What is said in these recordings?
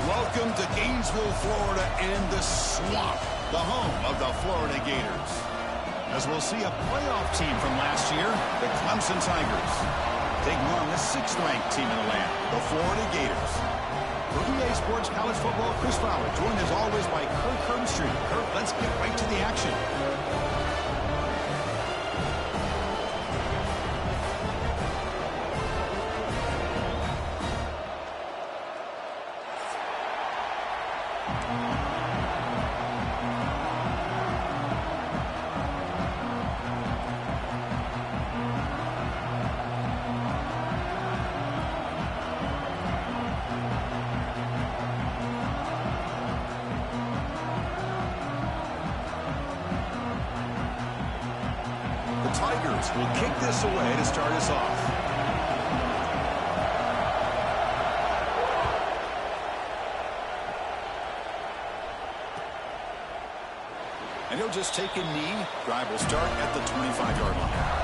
Welcome to Gainesville, Florida, and the swamp, the home of the Florida Gators. As we'll see a playoff team from last year, the Clemson Tigers, taking on the 6th-ranked team in the land, the Florida Gators. For EA Sports College Football, Chris Fowler, joined as always by Kirk Herbstreit. Kirk, let's get right to the action. Tigers will kick this away to start us off. And he'll just take a knee. Drive will start at the 25-yard line.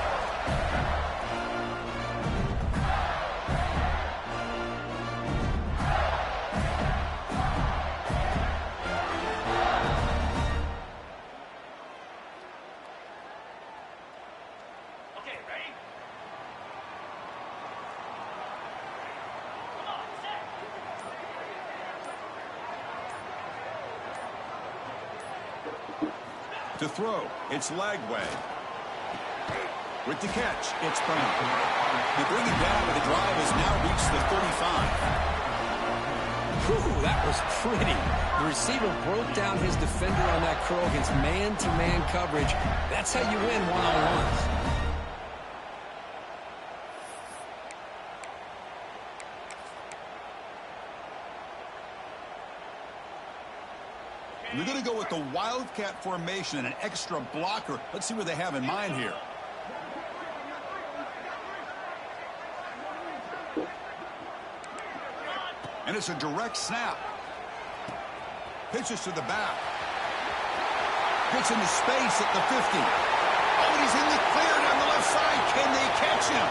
To throw, it's Lagway. With the catch, it's Brown. They bring it down, but the drive has now reached the 35. Whew, that was pretty. The receiver broke down his defender on that curl against man-to-man coverage. That's how you win one-on-ones. We're going to go with the Wildcat formation and an extra blocker. Let's see what they have in mind here. And it's a direct snap. Pitches to the back. Gets into space at the 50. Oh, and he's in the clear down the left side. Can they catch him?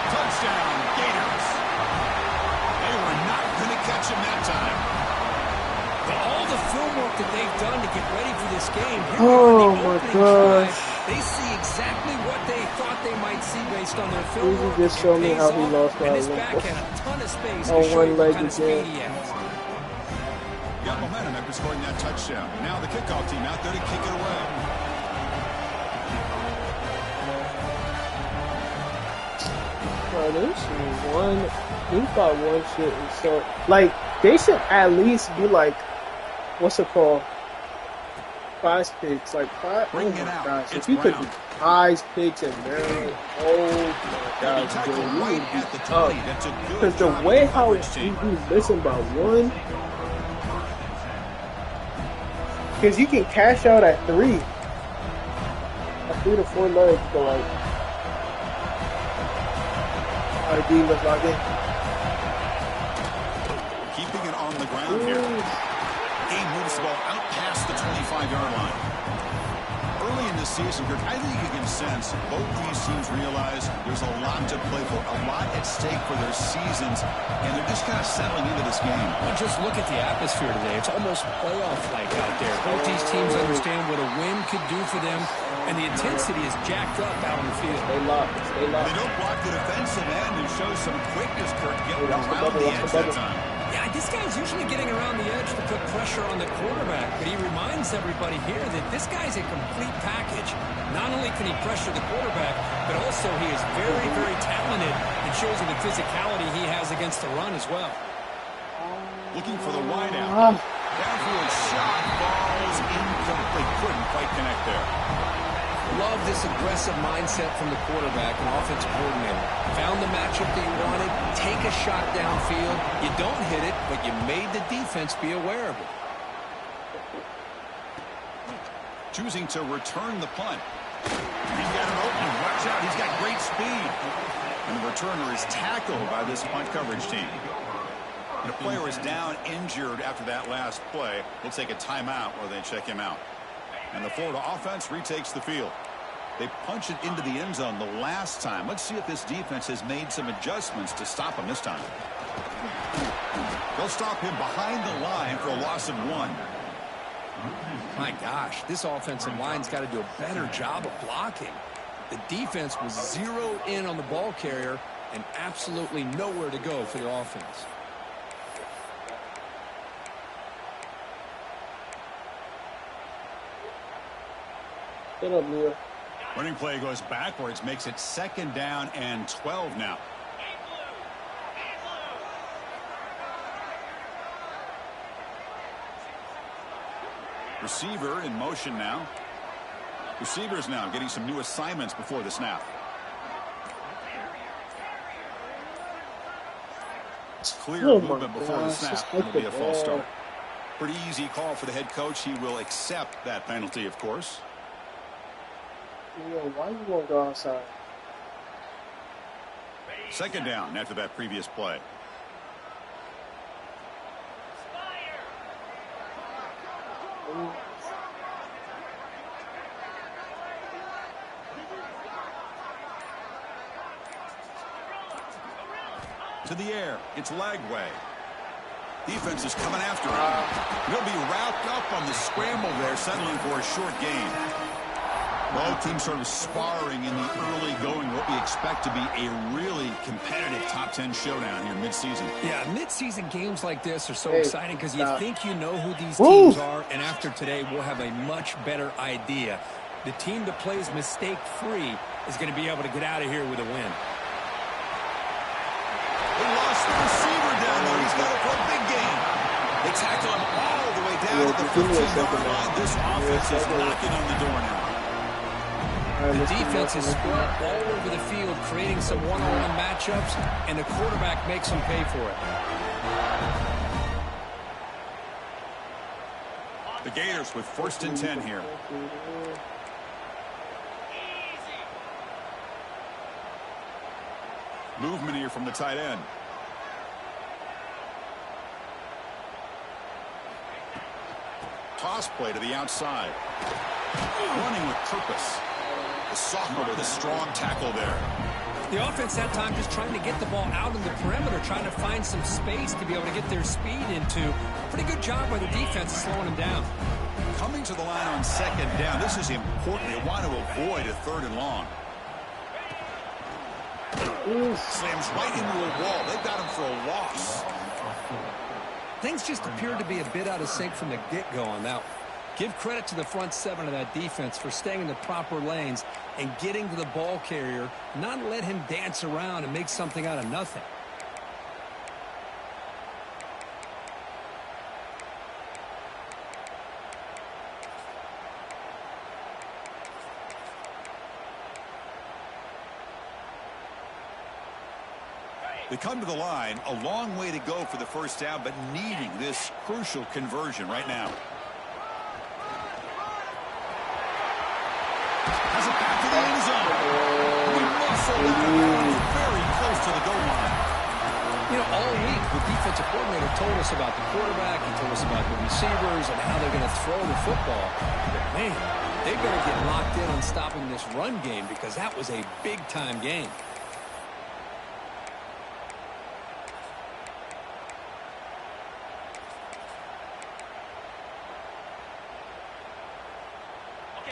Touchdown, Gators. They were not going to catch him that time. All the film work that they've done to get ready for this game. Oh my gosh. They see exactly what they thought they might see based on their film work. Just show me how he lost that. And his back had a ton of space on to show one you leg what kind of speed he has. Got momentum after scoring that touchdown. Now the kickoff team out there to kick it away. Bro, he thought one shit is so, like, they should at least be like, what's it called? Prize picks, like prize. Oh my gosh! If you could do prize picks and Maryland, oh my gosh, dude, you would be tough. Because the way how you missing by one, because you can cash out at 3 to 4 legs, but like, RD was like it. Keeping it on the ground here. Game moves the ball out past the 25-yard line. Early in this season, Kirk, I think you can sense both these teams realize there's a lot to play for, a lot at stake for their seasons, and they're just kind of settling into this game. Well, just look at the atmosphere today. It's almost playoff-like out there. Both these teams understand what a win could do for them, and the intensity is jacked up out on the field. They lock. They don't block the defensive end and show some quickness, Kirk, getting around the edge that time. Yeah, this guy's usually getting around the edge to put pressure on the quarterback, but he reminds everybody here that this guy's a complete package. Not only can he pressure the quarterback, but also he is very, very talented and shows you the physicality he has against the run as well. Looking for the wideout. Downfield shot, falls incomplete. Couldn't quite connect there. Love this aggressive mindset from the quarterback and offensive coordinator. Found the matchup that you wanted, take a shot downfield. You don't hit it, but you made the defense be aware of it. Choosing to return the punt. He's got an opening. Watch out, he's got great speed. And the returner is tackled by this punt coverage team. And the player is down injured after that last play. We'll take a timeout while they check him out. And the Florida offense retakes the field. They punched it into the end zone the last time. Let's see if this defense has made some adjustments to stop them this time. They'll stop him behind the line for a loss of 1. My gosh, this offensive line's got to do a better job of blocking. The defense was zeroed in on the ball carrier and absolutely nowhere to go for the offense. Get up, Neil. Running play goes backwards, makes it 2nd down and 12 now. Receiver in motion now. Receivers now getting some new assignments before the snap. Clear movement before the snap. It'll be a false start. Pretty easy call for the head coach. He will accept that penalty, of course. Yo, why you won't go outside? 2nd down after that previous play. To the air. It's Lagway. Defense is coming after him. He'll be wrapped up on the scramble there, settling for a short gain. Both teams sort of sparring in the early going, what we expect to be a really competitive top 10 showdown here mid-season. Yeah, mid-season games like this are so exciting because you think you know who these teams are, and after today we'll have a much better idea. The team that plays mistake-free is going to be able to get out of here with a win. They lost the receiver down there. He's got it for a big gain. They tackle him all the way down to the 15-yard line. This offense is knocking on the door now. The defense is spread all over the field, creating some one-on-one matchups, and the quarterback makes them pay for it. The Gators with 1st and 10 here. Movement here from the tight end. Toss play to the outside. Running with purpose. The sophomore with a strong tackle there. The offense that time just trying to get the ball out in the perimeter, trying to find some space to be able to get their speed into. Pretty good job by the defense of slowing them down. Coming to the line on 2nd down. This is important. They want to avoid a 3rd and long. Slams right into a wall. They've got him for a loss. Things just appeared to be a bit out of sync from the get-go on that one. Give credit to the front 7 of that defense for staying in the proper lanes and getting to the ball carrier, not let him dance around and make something out of nothing. They come to the line, a long way to go for the 1st down, but needing this crucial conversion right now. Has it back to the end zone. We muscle very close to the goal line. You know, all week, the defensive coordinator told us about the quarterback. He told us about the receivers and how they're going to throw the football. But, man, they better get locked in on stopping this run game because that was a big-time game.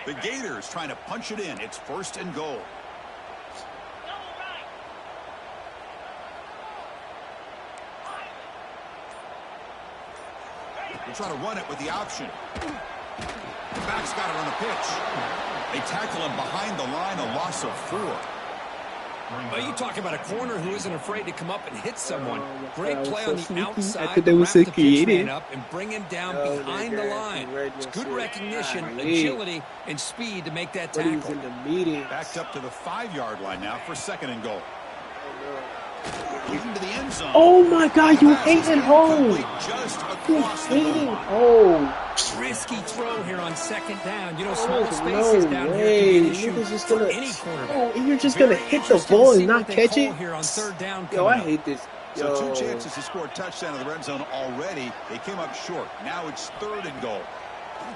The Gators trying to punch it in. It's 1st and goal. They'll try to run it with the option. The back's got it on the pitch. They tackle him behind the line, a loss of 4. Well, you talk about a corner who isn't afraid to come up and hit someone. Great play on the outside. I thought they were so creative. Up and bring him down behind the line. It's good recognition, agility, and speed to make that tackle. Backed up to the 5-yard line now for 2nd and goal. Leading to the end zone. Oh my God, you hating home. You hating home. Risky throw here on 2nd down. You know, small spaces down here can be an issue for any quarterback. Oh, and you're just going to hit the ball and not catch it? Here on 3rd down. Yo, I hate this. So 2 chances to score a touchdown in the red zone already. They came up short. Now it's 3rd and goal.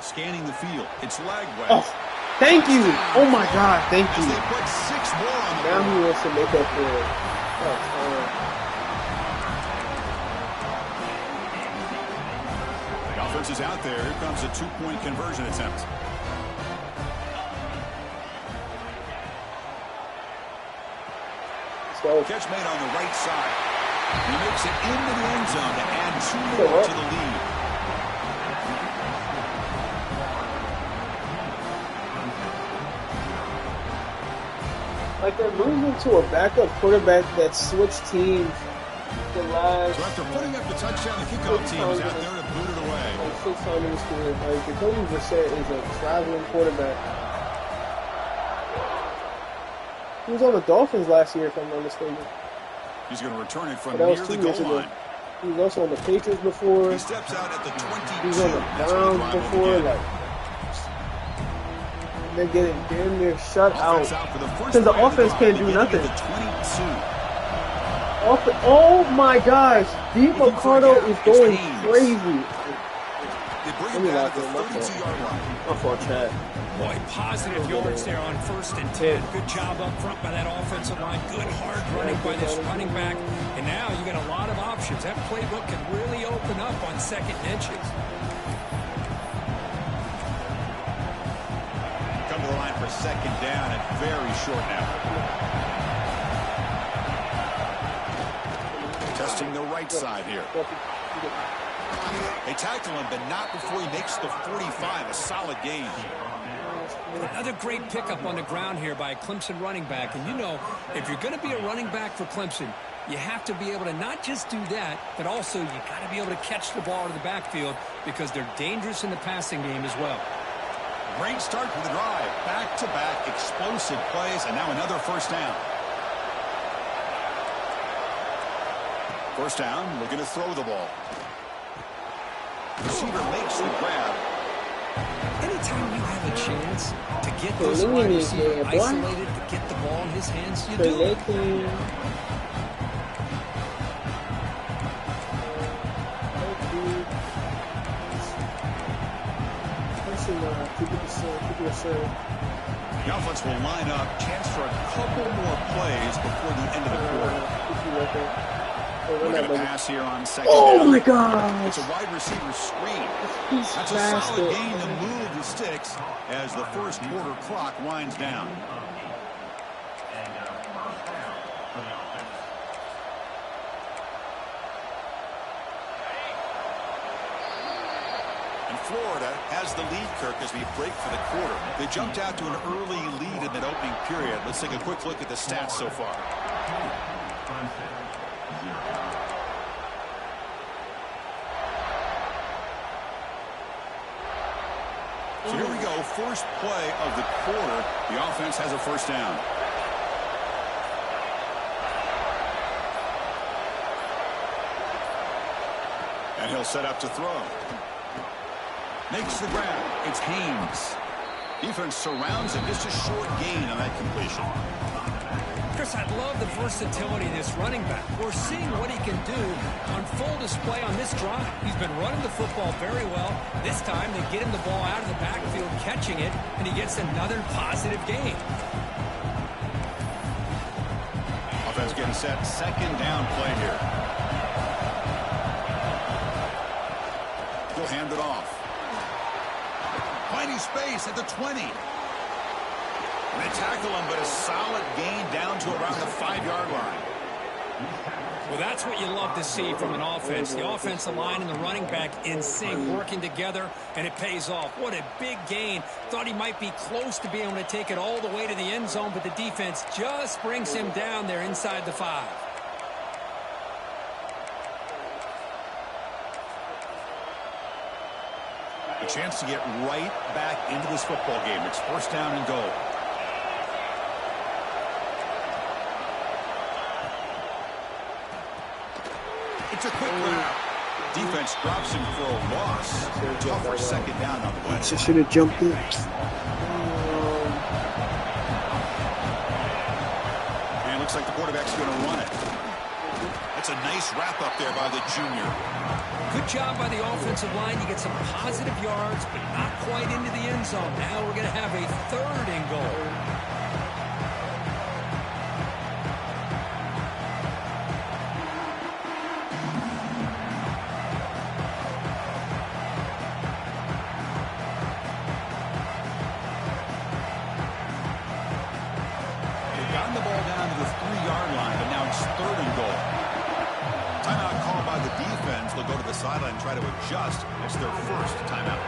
Scanning the field. It's Lagway. Oh, thank you. Oh my God, thank you. As they put 6 more on the now he wants to make up for it. Defense is out there. Here comes a two-point conversion attempt. So, catch made on the right side. He makes it into the end zone to add 2 more to the lead. like they're moving to a backup quarterback that switched teams the last. So after putting up the touchdown, the kickoff team is out there to boot it away. Like 6 times in his career. Like Jacoby Brissett is a traveling quarterback. He was on the Dolphins last year, if I'm not mistaken. He's going to return it from That near was the 2 goal years ago. line. He was also on the Patriots before. He steps out at the 22. He was on the Browns before. Like, they're getting damn near shut out because the offense can't do nothing. Oh my gosh, Deep Ricardo is going crazy. They bring him out at the 32-yard line. Chad. Boy, positive yards there on 1st and 10. Good job up front by that offensive line. Good hard running by this running back. And now you got a lot of options. That playbook can really open up on 2nd and inches. Come to the line for 2nd down and very short now. Testing the right side here. They tackle him, but not before he makes the 45. A solid gain. Another great pickup on the ground here by a Clemson running back. And you know, if you're going to be a running back for Clemson, you have to be able to not just do that, but also you got to be able to catch the ball in the backfield because they're dangerous in the passing game as well. Great start to the drive. Back-to-back explosive plays, and now another 1st down. 1st down, looking to throw the ball. Receiver makes the grab. Anytime you have a chance to get this wide receiver isolated, to get the ball in his hands, you do it. The offense will line up. Chance for a couple more plays before the end of the quarter. We're going to pass here on 2nd down. Oh my God! It's a wide receiver screen. That's a solid gain to move the sticks as the 1st quarter clock winds down. And Florida has the lead, Kirk, as we break for the quarter. They jumped out to an early lead in that opening period. Let's take a quick look at the stats so far. So here we go, 1st play of the quarter. The offense has a 1st down. And he'll set up to throw. Makes the grab. It's Haynes. Defense surrounds him. Just a short gain on that completion. Chris, I love the versatility of this running back. We're seeing what he can do on full display on this drive. He's been running the football very well. This time they get him the ball out of the backfield, catching it, and he gets another positive gain. Offense getting set. 2nd down play here. He'll hand it off. Finding space at the 20. And they tackle him, but a solid gain down to around the 5-yard line. Well, that's what you love to see from an offense. The offensive line and the running back in sync, working together, and it pays off. What a big gain. Thought he might be close to being able to take it all the way to the end zone, but the defense just brings him down there inside the 5. A chance to get right back into this football game. It's 1st down and goal. It's a quick grab. Defense drops him for a loss. Tougher 2nd down on the way. Just should have jumped in. And it looks like the quarterback's going to run it. That's a nice wrap up there by the junior. Good job by the offensive line. You get some positive yards, but not quite into the end zone. Now we're going to have a 3rd and goal. they'll go to the sideline and try to adjust. It's their first timeout.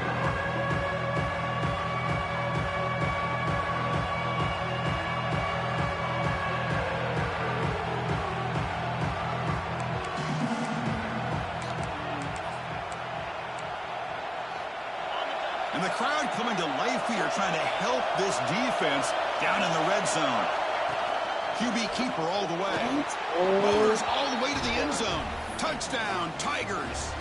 And the crowd coming to life here, trying to help this defense down in the red zone. QB keeper all the way. Motors all the way to the end zone. Touchdown, Tigers.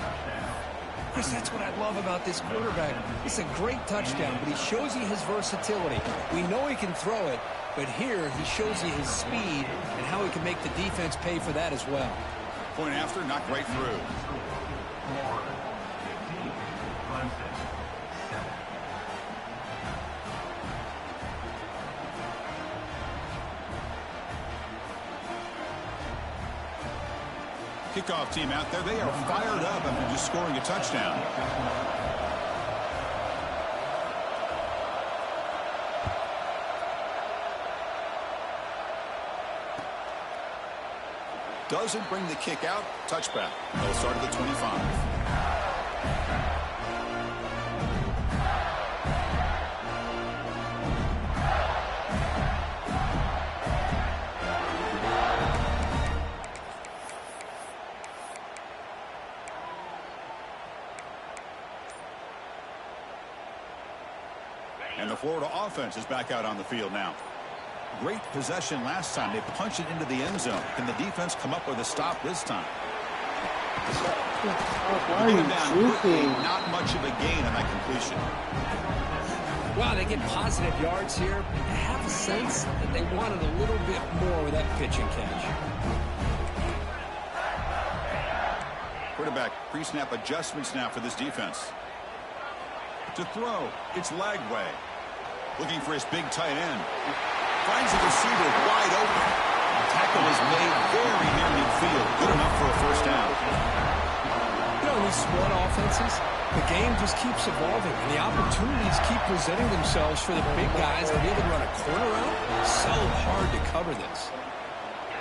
Chris, that's what I love about this quarterback. It's a great touchdown, but he shows you his versatility. We know he can throw it, but here he shows you his speed and how he can make the defense pay for that as well. Point after, knocked right through. Kickoff team out there. They are fired up after just scoring a touchdown. Doesn't bring the kick out. Touchback. They'll start at the 25. And the Florida offense is back out on the field now. Great possession last time. They punched it into the end zone. Can the defense come up with a stop this time? Why are you shooting? Not much of a gain on that completion. Wow, they get positive yards here. I have a sense that they wanted a little bit more with that pitch and catch. Quarterback pre-snap adjustments now for this defense. To throw, it's Lagway. Looking for his big tight end. Finds the receiver wide open. The tackle is made very near midfield. Good enough for a first down. You know, in these SWAT offenses, the game just keeps evolving, and the opportunities keep presenting themselves for the big guys to be able to run a corner out. So hard to cover this.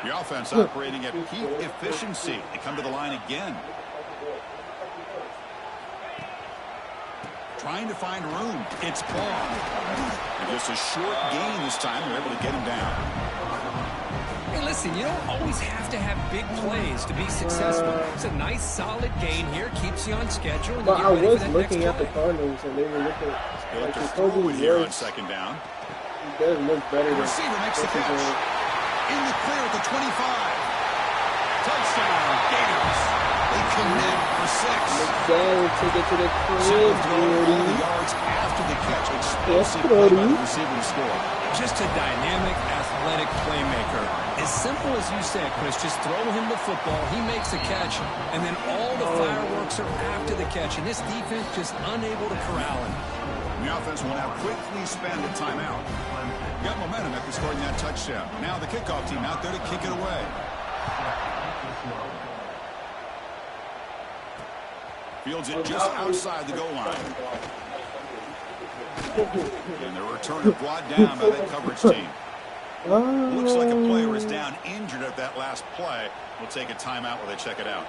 The offense operating at peak efficiency. They come to the line again. Trying to find room. It's Paul. And just a short gain this time. They're able to get him down. Hey, listen, you don't always have to have big plays to be successful. It's a nice, solid gain here. Keeps you on schedule. But I was looking at the Cardinals, and they were looking like to throw it here on second down. He does look better than receiver makes the catch. In the clear at the 25. Touchdown, Gators. They connect for 6. McDaniel took it to the crib, the yards after the catch. Explosive play by the receiver to score. Just a dynamic, athletic playmaker. As simple as you said, Chris, just throw him the football, he makes a catch, and then all the fireworks are after the catch, and this defense just unable to corral him. The offense will now quickly spend a timeout. Got momentum after scoring that touchdown. Now the kickoff team out there to kick it away. Fields it just outside the goal line. And the returner brought down by that coverage team. Looks like a player is down injured at that last play. We'll take a timeout while they check it out.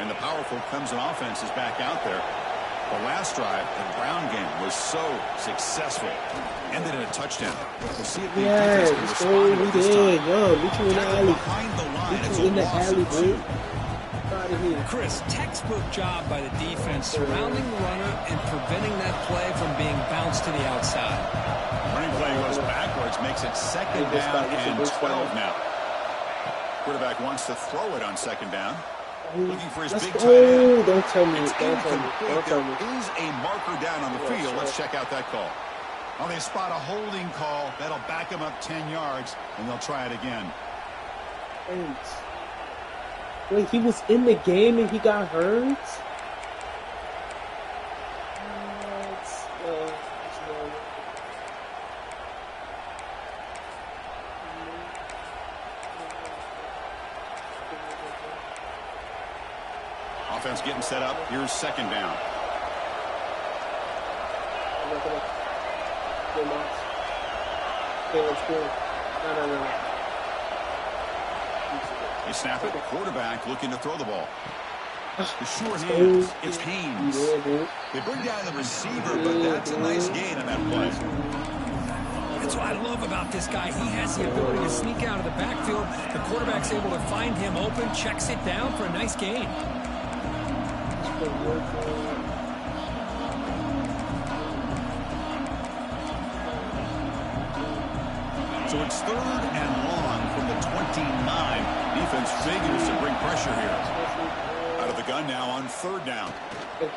And the powerful Clemson offense is back out there. The last drive, the ground game was so successful. Ended in a touchdown. We'll see if the defense can respond with this time. Yo, meet you in the alley. Behind the line. Meet you in the alley, boy. Out of here. Chris, textbook job by the defense surrounding the runner and preventing that play from being bounced to the outside. Running play goes backwards, makes it second down and 12 now. Quarterback wants to throw it on second down. Looking for his big tight end. Don't tell me. It's Don't tell me. Don't tell me. There is a marker down on the field. Let's check out that call. Oh, they spot a holding call. That'll back him up 10 yards, and they'll try it again. Wait, he was in the game and he got hurt? Offense getting set up. Here's second down. No. They snap it. Quarterback looking to throw the ball. The short hands. It's Haynes. They bring down the receiver, but that's a nice gain on that play. That's what I love about this guy. He has the ability to sneak out of the backfield. The quarterback's able to find him open, checks it down for a nice gain. So it's 3rd and long from the 29. Defense figures to bring pressure here. Out of the gun now on 3rd down.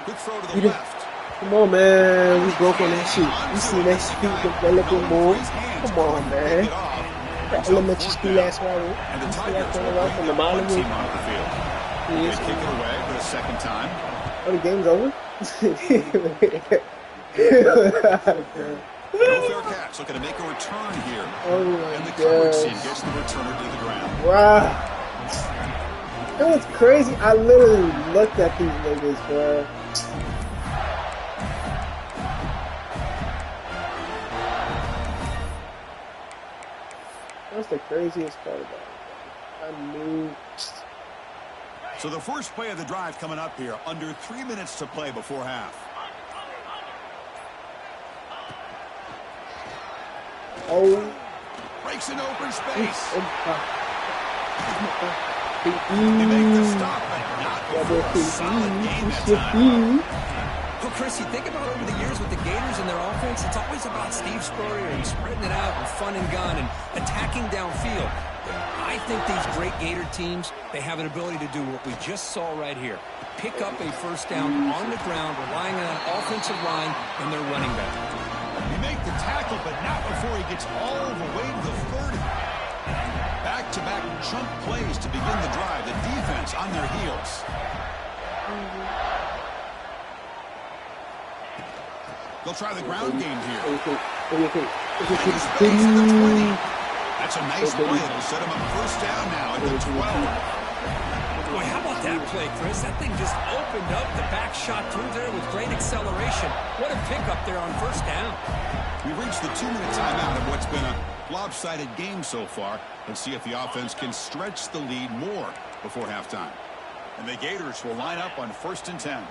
Quick throw to the left. Come on, man. We broke on that shit. We seen that shit developing more. Come on, man. That elementary school ass rival. And the We see that Tigers coming will out from the bring up one bottom. team onto the field. They Yes. kick it away for the second time. Oh, the game's over? No fair catch. Looking to make a return here. Oh, my And the coverage team gosh. gets the returner to the ground. Wow. It was crazy. I literally looked at these niggas, bro. That's the craziest part about it. I knew. So the first play of the drive coming up here. Under 3 minutes to play before half. Oh. Breaks an open space. Oh, They make the stop, but not before a solid game that time. Well, Chris, you think about over the years with the Gators and their offense, it's always about Steve Spurrier and spreading it out and fun and gun and attacking downfield. I think these great Gator teams, they have an ability to do what we just saw right here. Pick up a first down on the ground, relying on an offensive line and their running back. He make the tackle, but not before he gets all the way to the 30. Back-to-back chunk plays to begin the drive. The defense on their heels. They'll try the ground game here. That's a nice play. It'll set him up first down now at the 12. Boy, how about that play, Chris? That thing just opened up. The back shot through there with great acceleration. What a pickup there on first down. We've reached the 2-minute timeout of what's been a lopsided game so far. Let's see if the offense can stretch the lead more before halftime. And the Gators will line up on 1st and 10.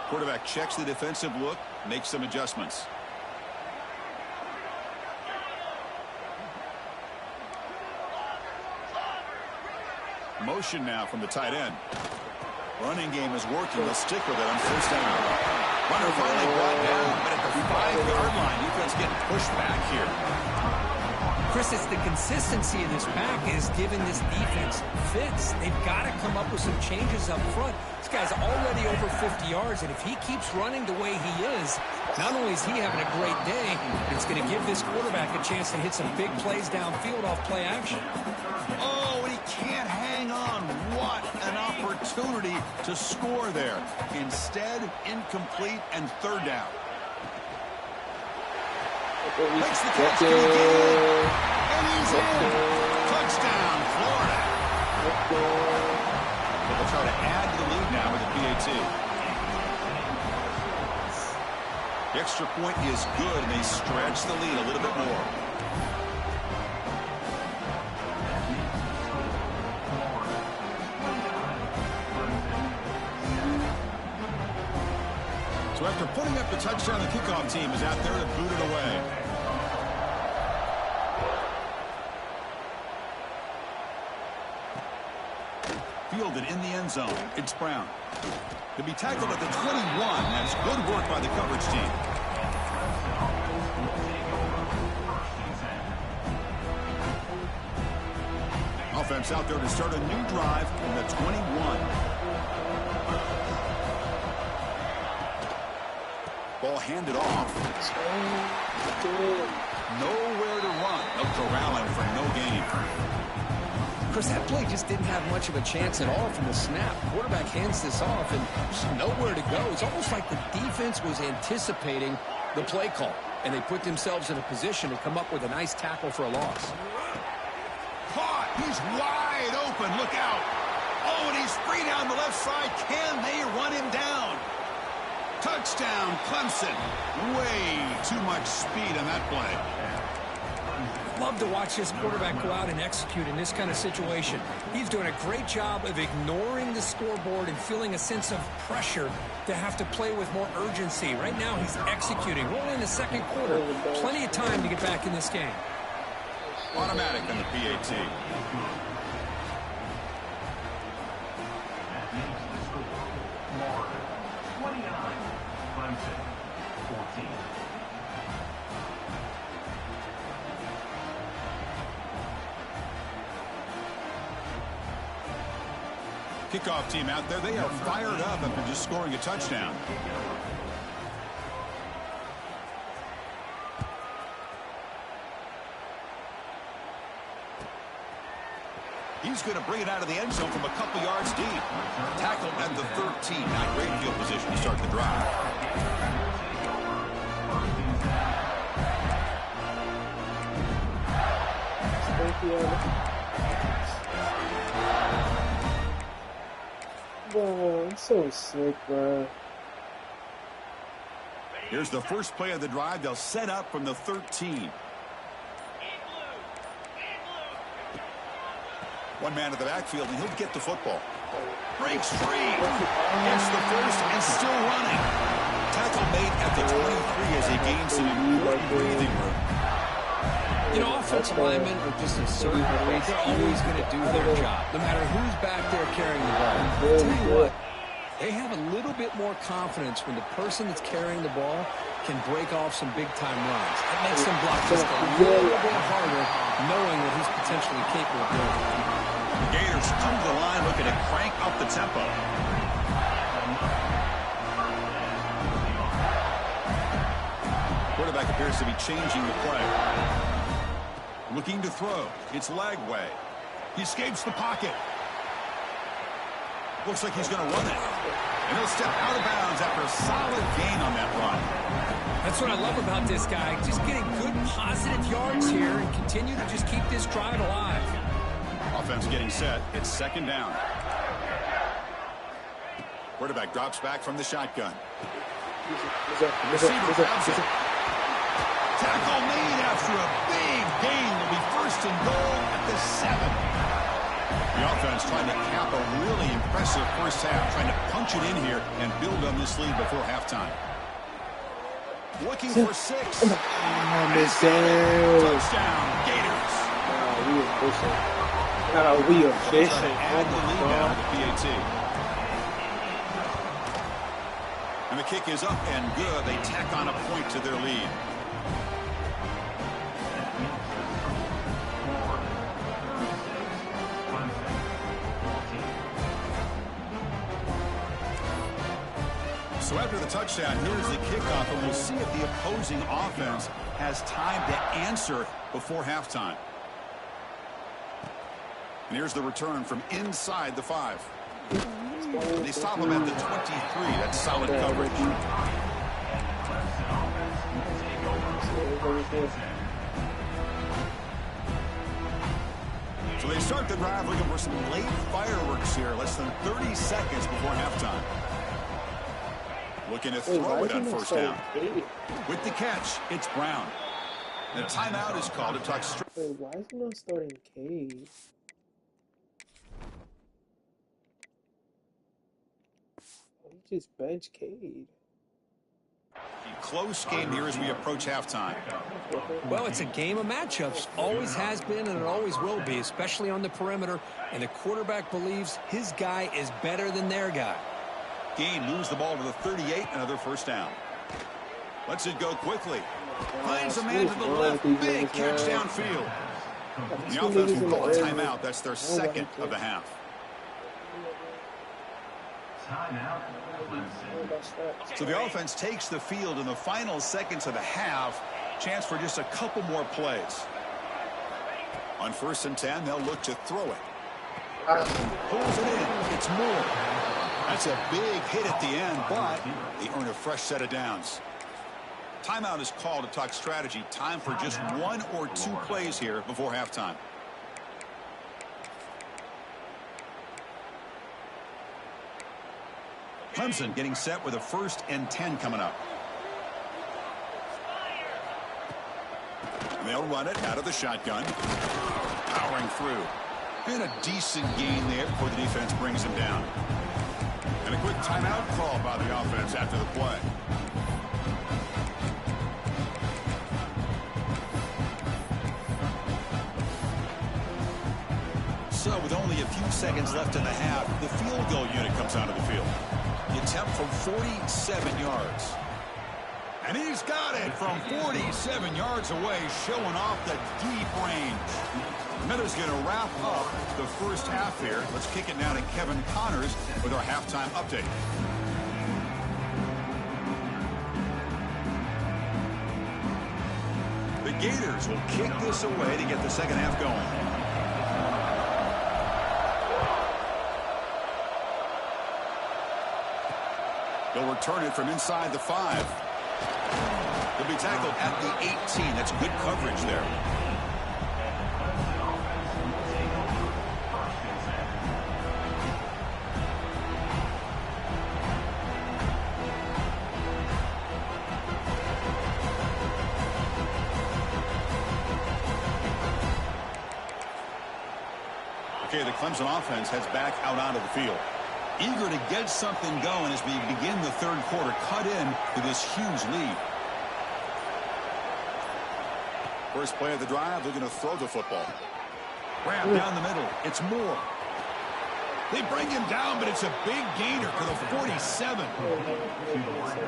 Quarterback checks the defensive look, makes some adjustments. Motion now from the tight end. Running game is working. They'll stick with it on first down. Runner finally brought down, but at the 5-yard line, defense getting pushed back here. Chris, it's the consistency of this back is giving this defense fits. They've got to come up with some changes up front. This guy's already over 50 yards, and if he keeps running the way he is, not only is he having a great day, it's going to give this quarterback a chance to hit some big plays downfield off play action. Oh, and he can't hang on. What an opportunity to score there. Instead, incomplete and 3rd down. Makes the catch to again. And he's in. Touchdown, Florida. They'll try to add to the lead now with the PAT. The extra point is good, and they stretch the lead a little bit more. So after putting up the touchdown, the kickoff team is out there to boot it away. Fielded in the end zone. It's Brown. To be tackled at the 21. That's good work by the coverage team. Offense out there to start a new drive from the 21. Ball handed off. Nowhere to run. No corralling for no gain. Chris, that play just didn't have much of a chance at all from the snap. Quarterback hands this off and just nowhere to go. It's almost like the defense was anticipating the play call, and they put themselves in a position to come up with a nice tackle for a loss. Caught. He's wide wide open. Look out. Oh, and he's free down the left side. Can they run him down? Touchdown, Clemson. Way too much speed on that play. Love to watch this quarterback go out and execute in this kind of situation. He's doing a great job of ignoring the scoreboard and feeling a sense of pressure to have to play with more urgency. Right now, he's executing. We're only in the second quarter. Plenty of time to get back in this game. Automatic on the PAT. Kickoff team out there. They are fired up after just scoring a touchdown. He's going to bring it out of the end zone from a couple yards deep. Tackle at the 13. Not great field position to start the drive. Bro, I'm so sick, bro. Here's the first play of the drive. They'll set up from the 13. One man to the backfield, and he'll get the football. Breaks free. Gets the first and still running. Tackle made at the 23 as he gains some important breathing room. You know, offensive linemen are just a certain way. They're always going to do their job, no matter who's back there carrying the ball. I'll tell you what, they have a little bit more confidence when the person that's carrying the ball can break off some big-time runs. It makes them block just a little bit harder, knowing what he's potentially capable of doing. The Gators come to the line looking to crank up the tempo. Quarterback appears to be changing the play. Looking to throw. It's leg way. He escapes the pocket. Looks like he's going to run it. And he'll step out of bounds after a solid gain on that run. That's what I love about this guy. Just getting good, positive yards here and continue to just keep this drive alive. Offense getting set. It's second down. Quarterback drops back from the shotgun. Receiver grabs it. Tackle made after a big gain. Will be first and goal at the 7. The offense trying to cap a really impressive first half, trying to punch it in here and build on this lead before halftime. Looking for 6. Touchdown, Gators. We official. Add the lead now to the PAT. And the kick is up and good. They tack on a point to their lead. So after the touchdown, here's the kickoff, and we'll see if the opposing offense has time to answer before halftime. And here's the return from inside the 5. They stop him at the 23. That's solid coverage. So they start the drive looking for some late fireworks here, less than 30 seconds before halftime. Looking to throw it on first down. With the catch, it's Brown. The timeout is called to tuck straight. Wait, why is he not starting Cade? He just bench Cade. Close game here as we approach halftime. Well, it's a game of matchups. Always has been and it always will be, especially on the perimeter. And the quarterback believes his guy is better than their guy. Gain moves the ball to the 38, another first down. Lets it go quickly. Finds a man to the left. Big catch downfield. The offense will call a timeout. That's their second of the half. So the offense takes the field in the final seconds of the half. Chance for just a couple more plays. On 1st and 10, they'll look to throw it. Pulls it in. It's Moore. That's a big hit at the end, but they earn a fresh set of downs. Timeout is called to talk strategy. Time for just 1 or 2 plays here before halftime. Clemson getting set with a 1st and 10 coming up. And they'll run it out of the shotgun. Powering through. And a decent gain there before the defense brings him down. And a quick timeout call by the offense after the play. So with only a few seconds left in the half, the field goal unit comes out of the field. The attempt from 47 yards. And he's got it from 47 yards away, showing off the deep range. Miller's going to wrap up the first half here. Let's kick it now to Kevin Connors with our halftime update. The Gators will kick this away to get the second half going. They'll return it from inside the 5. They'll be tackled at the 18. That's good coverage there. Okay, the Clemson offense heads back out onto the field. Eager to get something going as we begin the third quarter, cut in to this huge lead. First play of the drive, they're going to throw the football. Grab down the middle. It's Moore. They bring him down, but it's a big gainer for the 47.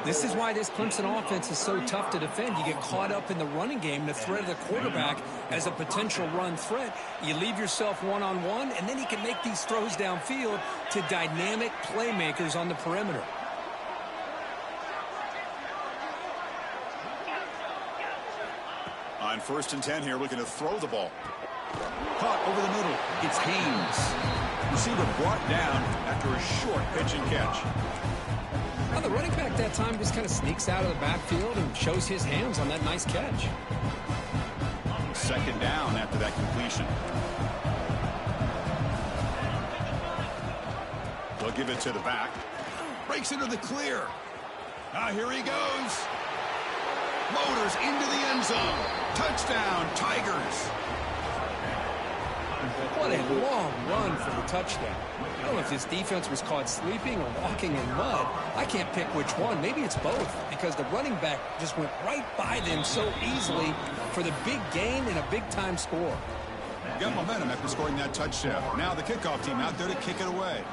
This is why this Clemson offense is so tough to defend. You get caught up in the running game, the threat of the quarterback as a potential run threat. You leave yourself one-on-one, and then he can make these throws downfield to dynamic playmakers on the perimeter. On 1st and 10 here, looking to throw the ball. Caught over the middle. It's Haynes. Receiver brought down after a short pitch and catch. Well, the running back that time just kind of sneaks out of the backfield and shows his hands on that nice catch. 2nd down after that completion. They'll give it to the back. Breaks into the clear. Now here he goes. Motors into the end zone. Touchdown, Tigers. What a long run for the touchdown. I don't know if this defense was caught sleeping or walking in mud. I can't pick which one. Maybe it's both, because the running back just went right by them so easily for the big gain and a big-time score. Got momentum after scoring that touchdown. Now the kickoff team out there to kick it away.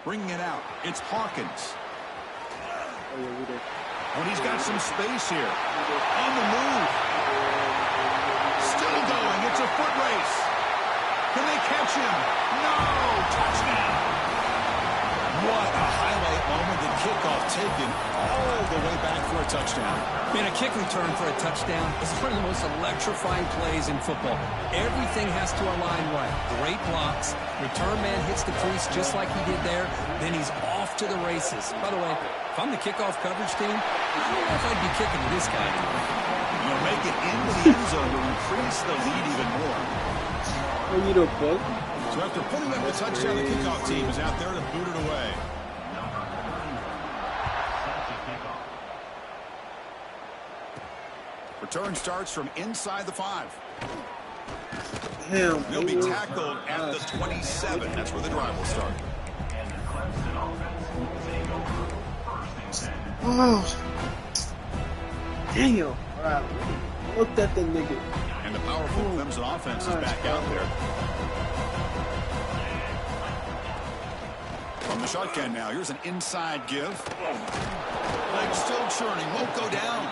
Bringing it out. It's Hawkins. And he's got some space here. On the move. Still going. It's a foot race. Can they catch him? No! Touchdown! What a highlight moment. The kickoff taken all the way back for a touchdown. Man, a kick return for a touchdown is one of the most electrifying plays in football. Everything has to align right. Great blocks. Return man hits the crease just like he did there. Then he's off to the races. By the way, if I'm the kickoff coverage team, I don't know if I'd be kicking to this guy. You'll make it into the end zone to increase the lead even more. So after putting up the touchdown, the kickoff team is out there to boot it away. Return starts from inside the 5. They'll be tackled at the 27. That's where the drive will start. Oh, damn. Wow. Looked at the nigga. And the powerful Clemson offense is back out there. From the shotgun now, here's an inside give. Legs still churning, won't go down.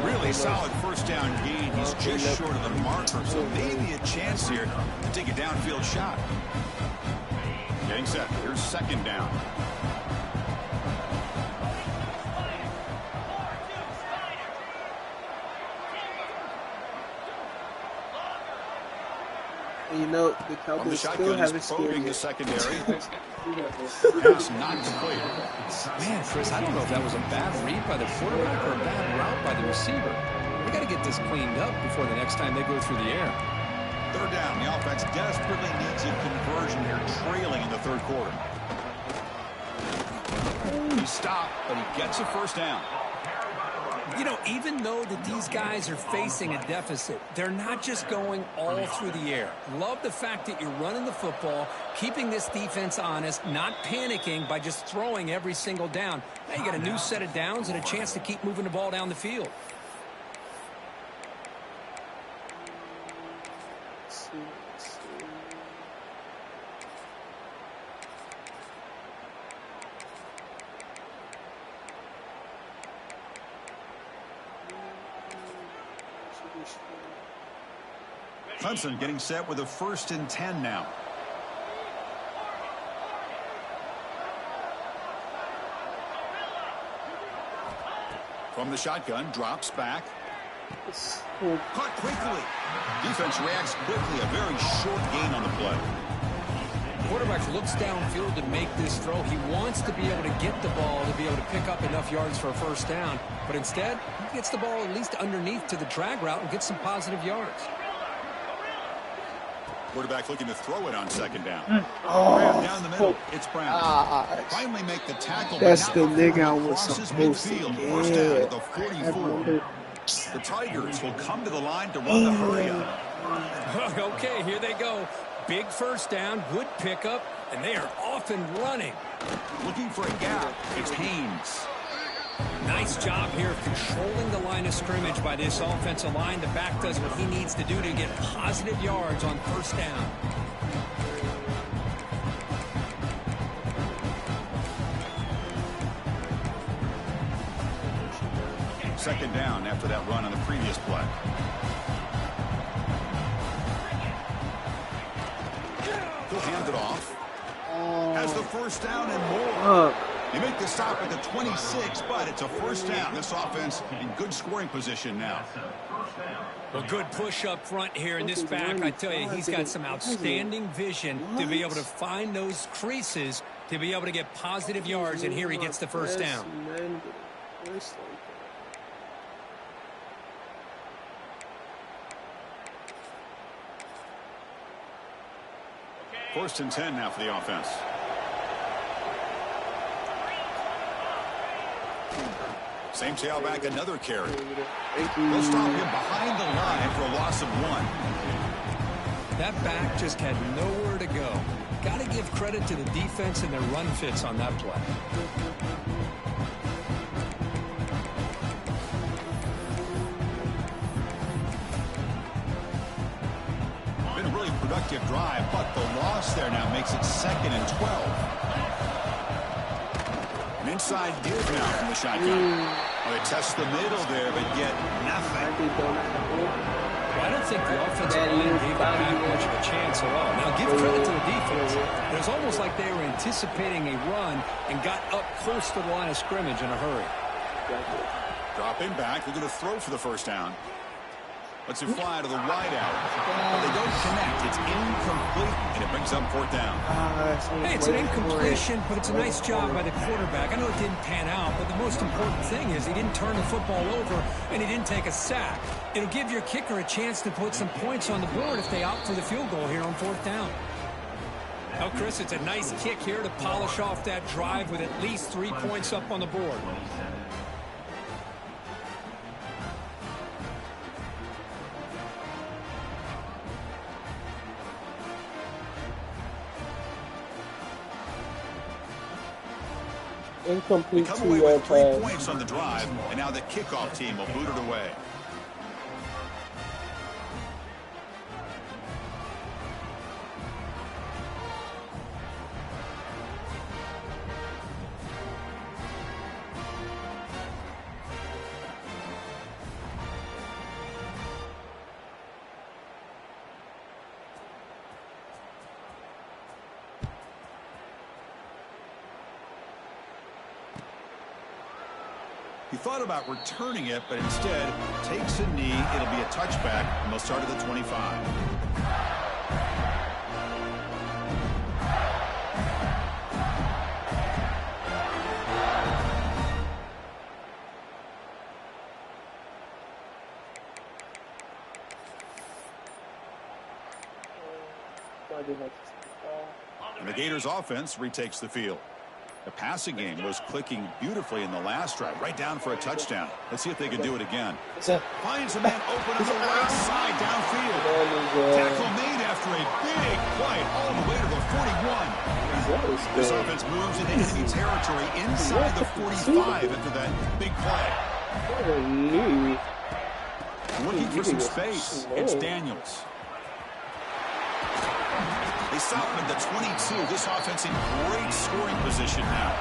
Really solid first down gain. He's just short of the marker, so maybe a chance here to take a downfield shot. Getting set. Here's 2nd down. You know, the Cowboys still haven't scored the secondary. Pass not complete. Man, Chris, I don't know if that was a bad read by the quarterback or a bad route by the receiver. We got to get this cleaned up before the next time they go through the air. Third down. The offense desperately needs a conversion here, trailing in the third quarter. He stopped, but he gets a first down. You know, even though that these guys are facing a deficit, they're not just going all through the air. Love the fact that you're running the football, keeping this defense honest, not panicking by just throwing every single down. Now you got a new set of downs and a chance to keep moving the ball down the field. Clemson getting set with a 1st and 10 now. From the shotgun, drops back. Caught quickly. Defense reacts quickly. A very short gain on the play. Quarterback looks downfield to make this throw. He wants to be able to get the ball to be able to pick up enough yards for a first down. But instead, he gets the ball at least underneath to the drag route and gets some positive yards. Quarterback looking to throw it on 2nd down. Down the middle. It's Brown. Finally make the tackle. That's the nigga I was supposed to get. First down at the 44. The Tigers will come to the line to run the hurry up. Okay, here they go. Big first down, good pickup, and they are off and running. Looking for a gap. It's Haynes. Nice job here of controlling the line of scrimmage by this offensive line. The back does what he needs to do to get positive yards on first down. Second down after that run on the previous play. He'll hand it off. Has the first down and more. You make the stop at the 26, but it's a first down. This offense in good scoring position now. Well, good push up front here in this back. I tell you, he's got some outstanding vision to be able to find those creases to be able to get positive yards, and here he gets the first down. First and 10 now for the offense. Same tailback, another carry. They'll stop him behind the line for a loss of 1. That back just had nowhere to go. Got to give credit to the defense and their run fits on that play. Been a really productive drive, but the loss there now makes it 2nd and 12. An inside give now from the shotgun. They test the middle there, but get nothing. Well, I don't think the offensive line gave the back much of a chance at all. Now, give credit to the defense. It was almost like they were anticipating a run and got up close to the line of scrimmage in a hurry. Dropping back, they're going to throw for the first down. Let's it fly to the wide out. But they don't connect. It's incomplete, and it brings up 4th down. Hey, it's an incompletion, but it's a nice job by the quarterback. I know it didn't pan out, but the most important thing is he didn't turn the football over, and he didn't take a sack. It'll give your kicker a chance to put some points on the board if they opt for the field goal here on 4th down. Well, Chris, it's a nice kick here to polish off that drive with at least 3 points up on the board. Incomplete come away with 3 points on the drive, and now the kickoff team will boot it away. He thought about returning it, but instead takes a knee. It'll be a touchback, and they'll start at the 25. And the Gators offense retakes the field. The passing game was clicking beautifully in the last drive, right down for a touchdown. Let's see if they can do it again. Finds a man open on the right side downfield. Tackle made after a big play all the way to the 41. This offense moves into enemy territory inside the 45 after that big play. Looking for some space. It's Daniels. They stop him at the 22. This offense in great scoring position now.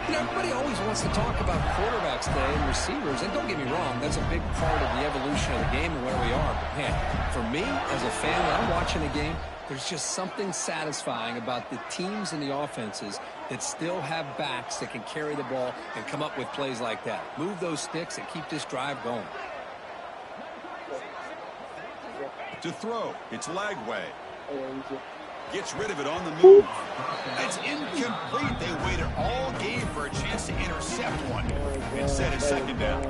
You know, everybody always wants to talk about quarterbacks today and receivers, and don't get me wrong, that's a big part of the evolution of the game and where we are. But, man, for me, as a fan, when I'm watching a game, there's just something satisfying about the teams and the offenses that still have backs that can carry the ball and come up with plays like that. Move those sticks and keep this drive going. To throw, it's Lagway. Gets rid of it on the move. It's incomplete. They waited all game for a chance to intercept one. Instead, it's second down.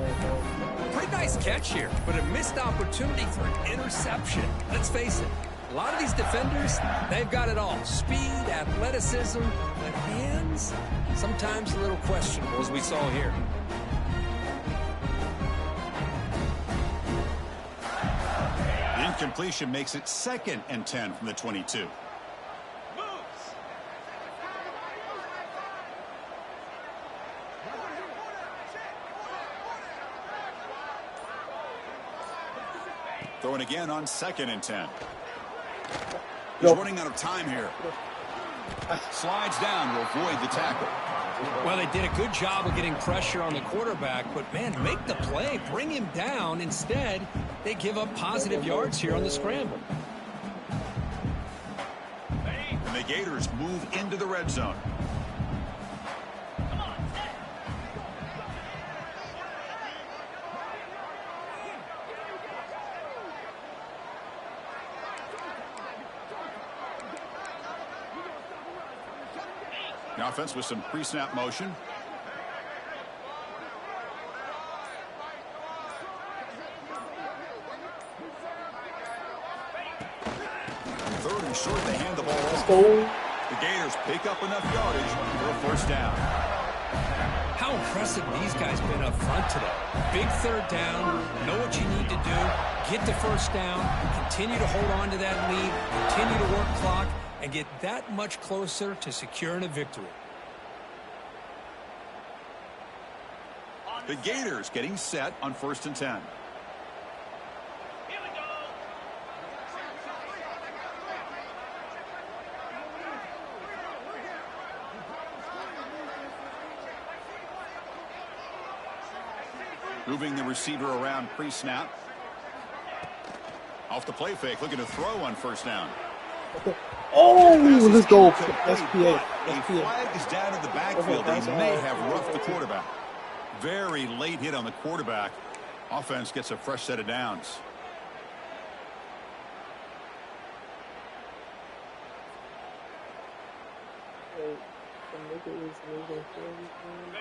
Pretty nice catch here, but a missed opportunity for an interception. Let's face it, a lot of these defenders, they've got it all. Speed, athleticism, but hands, sometimes a little questionable, as we saw here. Incompletion makes it 2nd and 10 from the 22. Throwing again on 2nd and 10. He's running out of time here. Slides down to avoid the tackle. Well, they did a good job of getting pressure on the quarterback, but, man, make the play, bring him down. Instead, they give up positive yards here on the scramble. And the Gators move into the red zone. The offense with some pre-snap motion. Third and short, they hand the ball off. The Gators pick up enough yardage for a first down. How impressive these guys been up front today. Big third down, know what you need to do, get the first down, continue to hold on to that lead, continue to work clock, and get that much closer to securing a victory. The Gators getting set on 1st and 10. Moving the receiver around pre-snap. Off the play fake, looking to throw on 1st down. Oh, let's go. SPA. A flag is down in the backfield. They may have roughed the quarterback. Very late hit on the quarterback. Offense gets a fresh set of downs.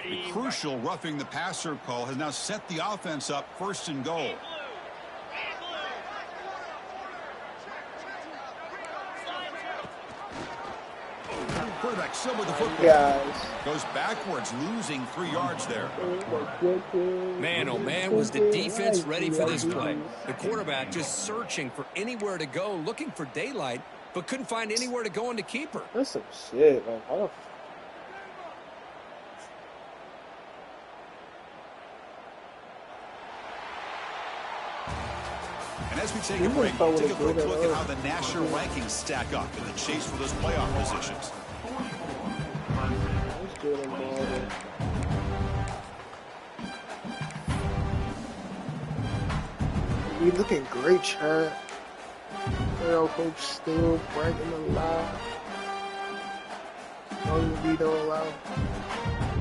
The crucial roughing the passer call has now set the offense up 1st and goal. Quarterback still with the football. Goes backwards, losing 3 yards there. Man, oh man, was the defense ready for this play. The quarterback just searching for anywhere to go, looking for daylight, but couldn't find anywhere to go into keeper. That's some shit, man. And as we take a break, take a quick look at how the national rankings stack up in the chase for those playoff positions. We looking great, Chad. Our coach still bragging alive. Young V don't allow.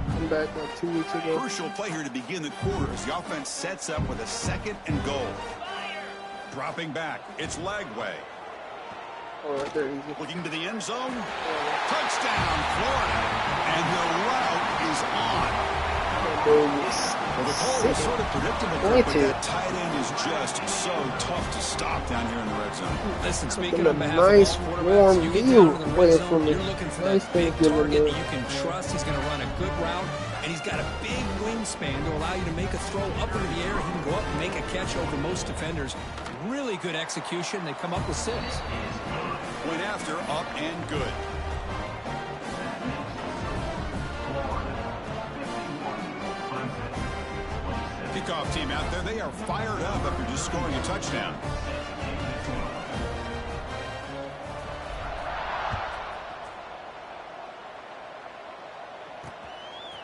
Come back like 2 weeks ago. Crucial play here to begin the quarter as the offense sets up with a 2nd and goal. Dropping back, it's Lagway. Looking to the end zone. Touchdown, Florida. And the route is on. Well, the call was sort of predictable, but that tight end is just so tough to stop down here in the red zone. Listen, speaking on behalf nice of all warm quarterbacks, you get view down in the red zone, from you're looking for that big target that you can trust. He's going to run a good route, and he's got a big wingspan to allow you to make a throw up into the air. He can go up and make a catch over most defenders. Really good execution. They come up with 6. Went after, up and good. Kickoff team out there, they are fired up after just scoring a touchdown.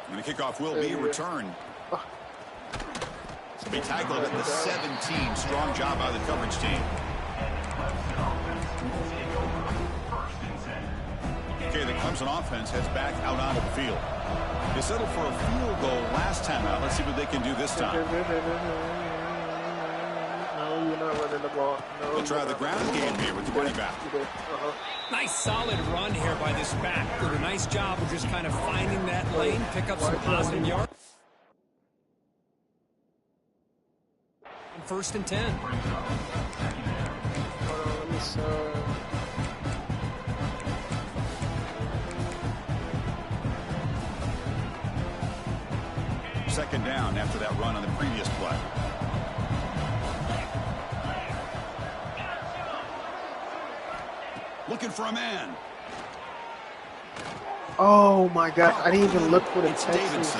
And the kickoff will be returned. Be tackled at the 17. Strong job by the coverage team. Okay, the Clemson offense heads back out onto the field. They settled for a field goal last time out. Let's see what they can do this time. No, you're not running the ball. No, They'll try the ground game here with the running back. Nice solid run here by this back. Did a nice job of just kind of finding that lane, pick up some positive yards. 1st and 10. Hold on, let me Second down after that run on the previous play. Looking for a man. Oh my gosh, I didn't even look for the Texans.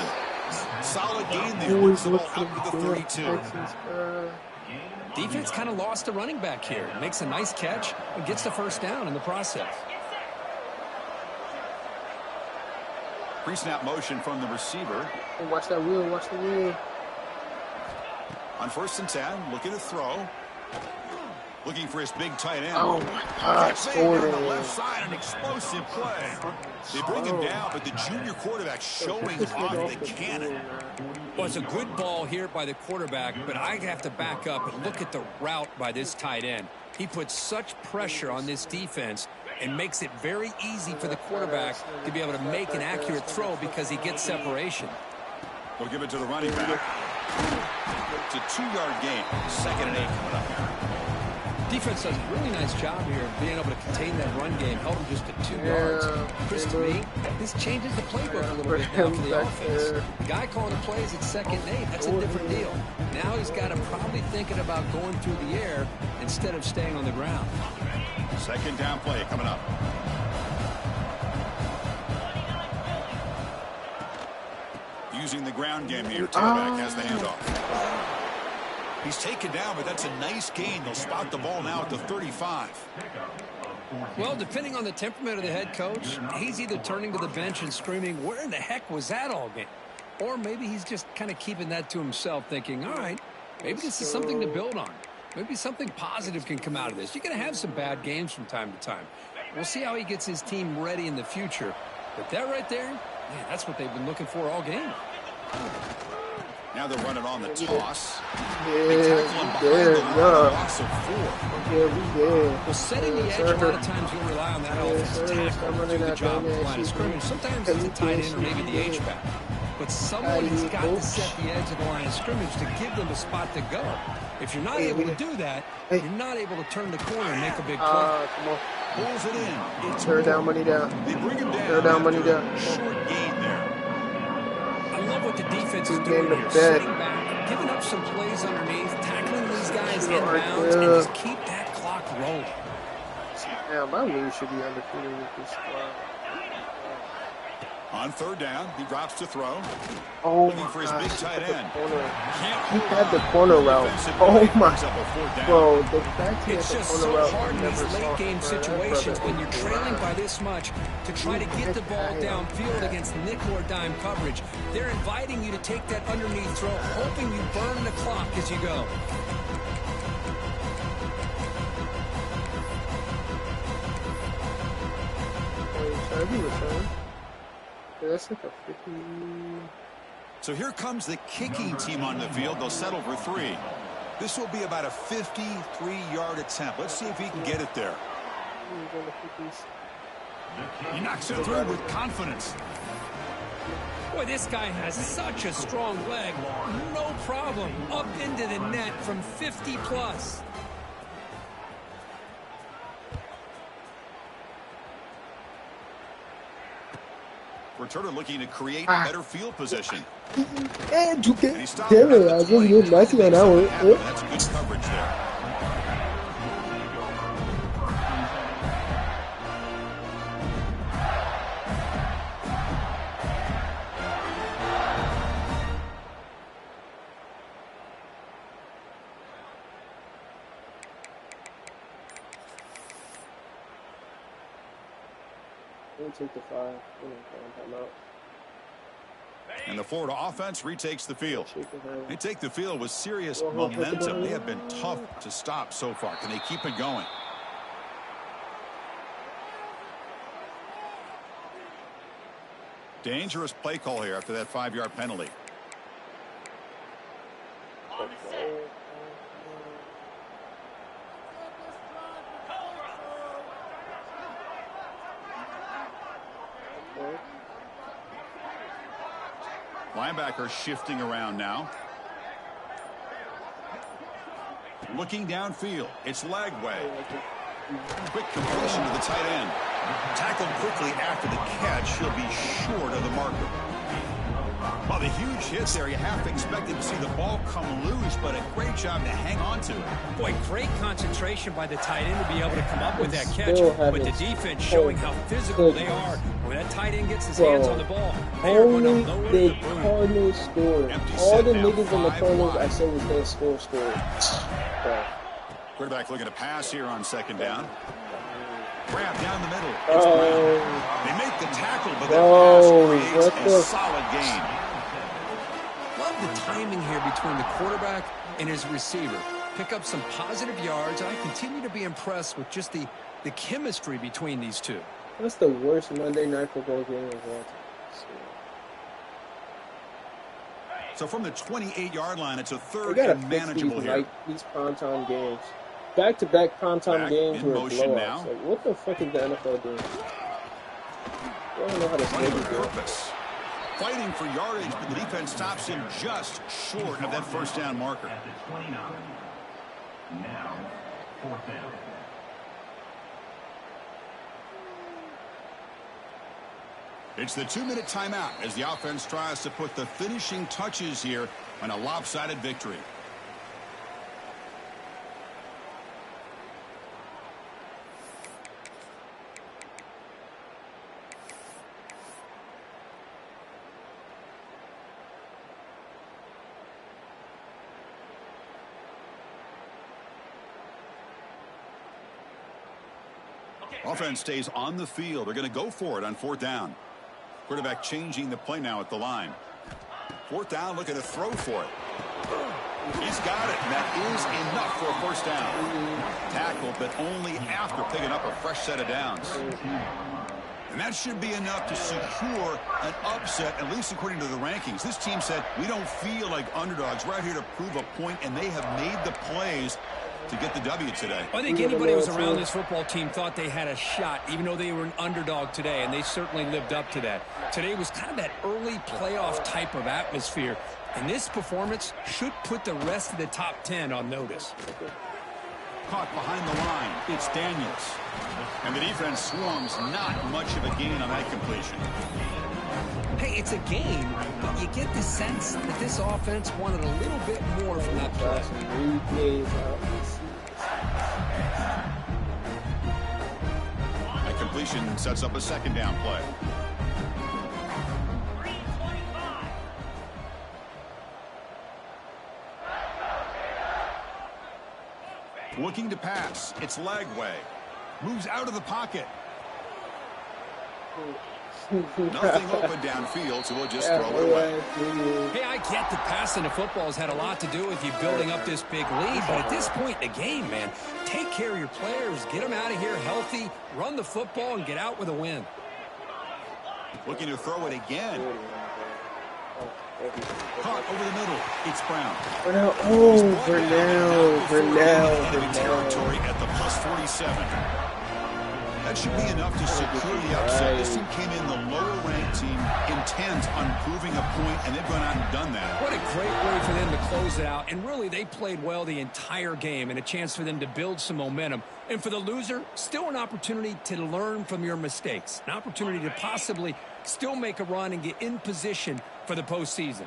Solid game there. Always look for up to the 32. Defense kind of lost a running back here. Makes a nice catch and gets the first down in the process. Pre-snap motion from the receiver. Oh, watch that wheel, watch the wheel. On 1st and 10, looking to throw. Looking for his big tight end. Oh my gosh, on the left side, an explosive play. They bring him down, but the junior quarterback showing off the cannon. Well, it's a good ball here by the quarterback, but I have to back up and look at the route by this tight end. He puts such pressure on this defense and makes it very easy for the quarterback to be able to make an accurate throw because he gets separation. We'll give it to the running back. It's a 2-yard gain. 2nd and 8 coming up here. Defense does a really nice job here of being able to contain that run game, held him just at 2 yards. Chris, to me, this changes the playbook a little bit now for the offense. The guy calling the plays at 2nd and 8, that's a different deal. Now he's got him probably thinking about going through the air instead of staying on the ground. 2nd down play coming up. Using the ground game here. Tailback has the handoff. He's taken down, but that's a nice gain. They'll spot the ball now at the 35. Well, depending on the temperament of the head coach, he's either turning to the bench and screaming, where in the heck was that all game? Or maybe he's just kind of keeping that to himself, thinking, all right, maybe this is something to build on. Maybe something positive can come out of this. You're going to have some bad games from time to time. We'll see how he gets his team ready in the future. But that right there, man, that's what they've been looking for all game. Now they're running on the toss. Well, setting the edge, a lot of times you'll rely on that offensive tackle to do the job of the line of scrimmage. Sometimes it's a tight end or maybe the H-back. But someone has got to set the edge of the line of scrimmage to give them a spot to go. If you're not able to do that, you're not able to turn the corner and make a big play. Come on. Pulls it in. Third down, money down. They bring him down. Third down, money down. Short gain there. I love what the defense is doing here. Sitting back, giving up some plays underneath, tackling these guys inbounds, and just keep that clock rolling. Yeah, my really should be undefeated with this squad. On 3rd down, he drops to throw. Oh Looking for his big tight end. He had the corner route. Oh my. Bro, the fact he had the corner route. It's just so hard in these late game situations when you're trailing by this much to try to get the ball downfield against nickel or dime coverage. They're inviting you to take that underneath throw, hoping you burn the clock as you go. That's like a 50. So here comes the kicking team on the field. They'll settle for 3. This will be about a 53-yard attempt. Let's see if he can get it there. He knocks it through with confidence. Boy, this guy has such a strong leg. No problem. Up into the net from 50 plus. Returner looking to create better field position. And you And he get stopped damn right it, at I the was really 20, good trying lucky to make on that something one. happen. That's good coverage there. We'll take the 5. Timeout. And the Florida offense retakes the field. They take the field with serious Well, momentum. They have been tough to stop so far. Can they keep it going? Dangerous play call here after that 5-yard penalty. Linebacker shifting around now. Looking downfield. It's Lagway. Quick completion to the tight end. Tackled quickly after the catch. He'll be short of the marker. Well, the huge hit there. You half expected to see the ball come loose, but a great job to hang on to it. Boy, great concentration by the tight end to be able to come up with that catch. But the defense showing how physical they are. When that tight end gets his hands on the ball, they are going to lower the boom. Cardinals scored. All the niggas in the corners I said was going to scored. Quarterback looking to pass here on second down. Grab down the middle. It's Brown. They make the tackle, but that pass creates a solid gain. Love the timing here between the quarterback and his receiver. Pick up some positive yards. I continue to be impressed with just the chemistry between these two. That's the worst Monday Night Football game of all time. So from the 28-yard line, it's a third and manageable here. Like these primetime games. Back-to-back primetime games were blowouts. Like, what the fuck is the NFL doing? I don't know how to schedule purpose. Fighting for yardage, but the defense stops him just short of that first down marker. Now, fourth down. It's the 2-minute timeout as the offense tries to put the finishing touches here on a lopsided victory. Offense stays on the field. They're going to go for it on fourth down. Quarterback changing the play now at the line. Fourth down, looking to throw for it. He's got it, and that is enough for a first down. Tackled, but only after picking up a fresh set of downs. And that should be enough to secure an upset, at least according to the rankings. This team said, we don't feel like underdogs. We're out here to prove a point, and they have made the plays to get the W today. I think anybody who was around this football team thought they had a shot, even though they were an underdog today, and they certainly lived up to that. Today was kind of that early playoff type of atmosphere, and this performance should put the rest of the top 10 on notice. Caught behind the line, it's Daniels. And the defense swarms, not much of a gain on that completion. Hey, it's a game, but you get the sense that this offense wanted a little bit more from that play. That completion sets up a second down play. Looking to pass, it's Lagway. Moves out of the pocket. Nothing open downfield, so we'll just throw it away. Hey, I get that passing the football has had a lot to do with you building up this big lead, but at this point in the game, man, take care of your players, get them out of here healthy, run the football, and get out with a win. Looking to throw it again. Caught over the middle. It's Brown. Vernell. Territory at the +47. That should be enough to secure the upset. This team came in the lower-ranked team intent on proving a point, and they've gone out and done that. What a great way for them to close it out. And really, they played well the entire game, and a chance for them to build some momentum. And for the loser, still an opportunity to learn from your mistakes. An opportunity to possibly still make a run and get in position for the postseason.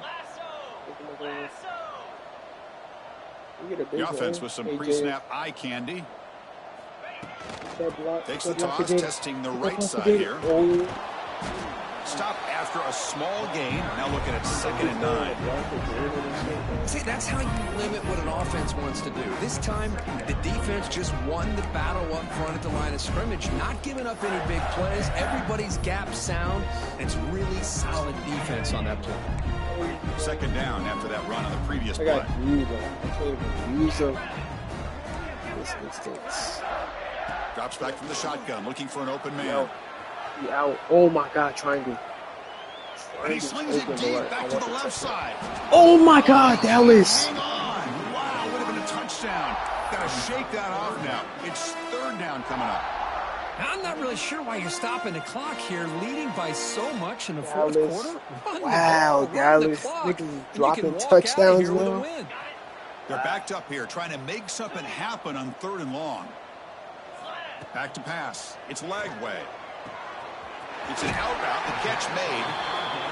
The offense with some pre-snap eye candy. Takes the toss, testing the right side here. Stop after a small gain. Now looking at 2nd and 9. See, that's how you limit what an offense wants to do. This time, the defense just won the battle up front at the line of scrimmage, not giving up any big plays. Everybody's gap sound, and it's really solid defense on that play. 2nd down after that run on the previous play. I can't even use them. This instance. Drops back from the shotgun, looking for an open man. He out. Oh my God, triangle. And he slings it deep back to the left side. Oh my God, Dallas. Hang on. Wow, would have been a touchdown. Got to shake that off now. It's 3rd down coming up. Now, I'm not really sure why you're stopping the clock here, leading by so much in the 4th quarter. Wow, Dallas. Niggas dropping touchdowns now. They're backed up here, trying to make something happen on 3rd and long. Back to pass. It's leg way. It's an out route. The catch made.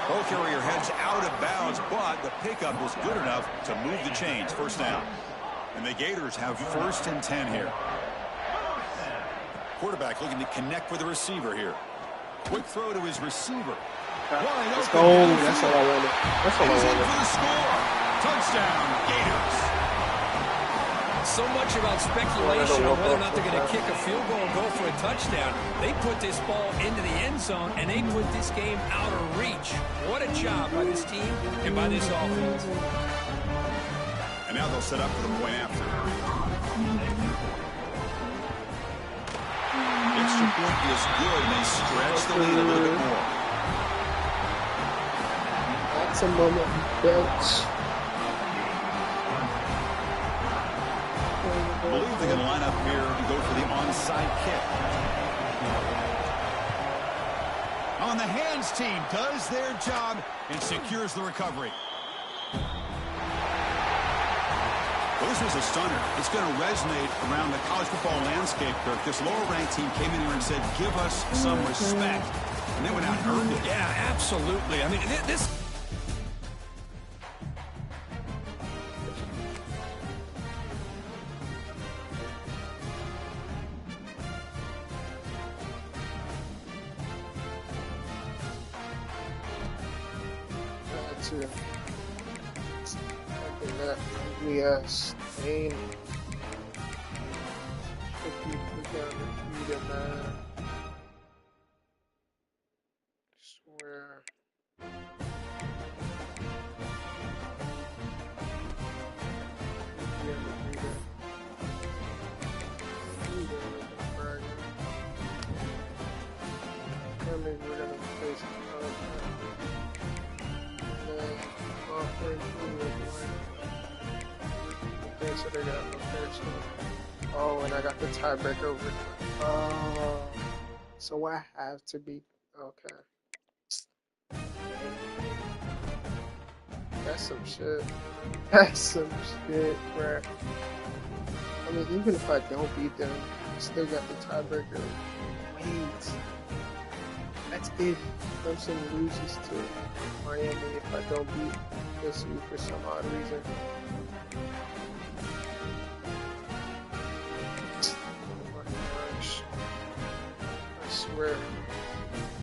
Ball carrier heads out of bounds, but the pickup was good enough to move the chains. 1st down. And the Gators have 1st and 10 here. Quarterback looking to connect with the receiver here. Quick throw to his receiver. Let's go. That's all I wanted. That's all I wanted. For the score. Touchdown, Gators. So much about speculation on whether or not they're going to kick a field goal or go for a touchdown. They put this ball into the end zone, and they put this game out of reach. What a job by this team and by this offense. And now they'll set up for the point after. Extra point is good, and they stretch the lead a little bit more. That's a moment. Bench. I believe they're going to line up here and go for the onside kick. On the hands team does their job and secures the recovery. Well, this was a stunner. It's going to resonate around the college football landscape, Kirk. This lower-ranked team came in here and said, give us some respect. And they went out and earned it. Yeah, absolutely. I mean, this... Yes, Spain. Should be put down the tweet, man. Swear. We're gonna face so they got no first. Oh, and I got the tiebreaker over. Oh, so I have to be okay. That's some shit. That's some shit, bruh. I mean, even if I don't beat them, I still got the tiebreaker. Wait. That's if Clemson loses to Miami. If I don't beat SU for some odd reason. Oh my gosh. I swear.